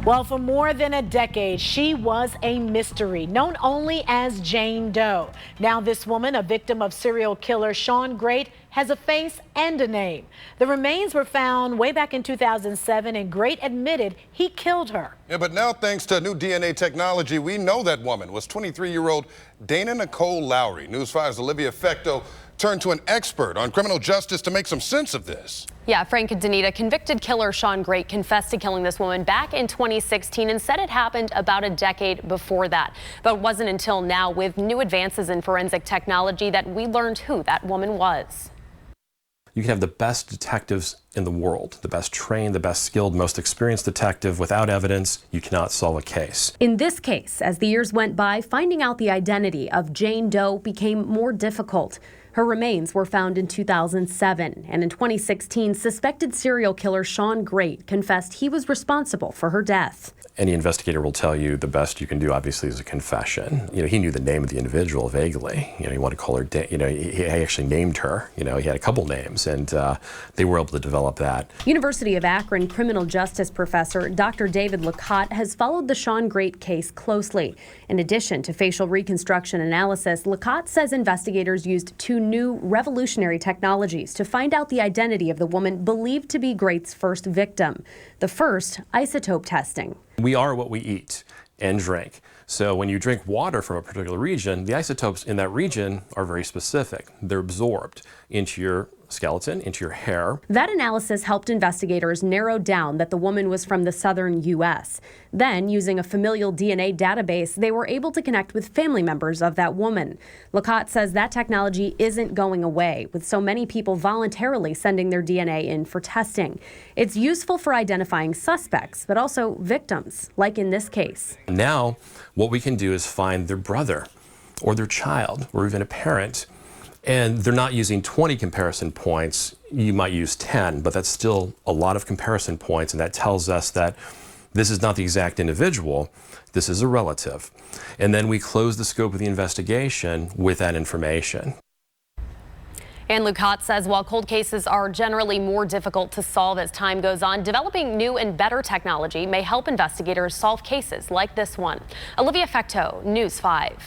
Well, for more than a decade, she was a mystery, known only as Jane Doe. Now this woman, a victim of serial killer Shawn Grate, has a face and a name. The remains were found way back in 2007, and Grate admitted he killed her. Yeah, but now thanks to new DNA technology, we know that woman was 23-year-old Dana Nicole Lowry. News 5's Olivia Fecto turned to an expert on criminal justice to make some sense of this. Yeah, Frank and Danita, convicted killer Shawn Grate confessed to killing this woman back in 2016 and said it happened about a decade before that. But it wasn't until now, with new advances in forensic technology, that we learned who that woman was. You can have the best detectives in the world, the best trained, the best skilled, most experienced detective. Without evidence, you cannot solve a case. In this case, as the years went by, finding out the identity of Jane Doe became more difficult. Her remains were found in 2007, and in 2016, suspected serial killer Shawn Grate confessed he was responsible for her death. Any investigator will tell you the best you can do, obviously, is a confession. You know, he knew the name of the individual vaguely. You know, he wanted to call her, he actually named her. You know, he had a couple names, and they were able to develop that. University of Akron criminal justice professor Dr. David Lacotte has followed the Shawn Grate case closely. In addition to facial reconstruction analysis, Lacotte says investigators used two new revolutionary technologies to find out the identity of the woman believed to be Grate's first victim. The first, isotope testing. We are what we eat and drink. So when you drink water from a particular region, the isotopes in that region are very specific. They're absorbed into your skeleton, into your hair. That analysis helped investigators narrow down that the woman was from the southern U.S. Then, using a familial DNA database, they were able to connect with family members of that woman. Lacotte says that technology isn't going away, with so many people voluntarily sending their DNA in for testing. It's useful for identifying suspects, but also victims, like in this case. Now, what we can do is find their brother or their child or even a parent. And they're not using 20 comparison points, you might use 10, but that's still a lot of comparison points, and that tells us that this is not the exact individual, this is a relative. And then we close the scope of the investigation with that information. And Lacotte says while cold cases are generally more difficult to solve as time goes on, developing new and better technology may help investigators solve cases like this one. Olivia Fecto, News 5.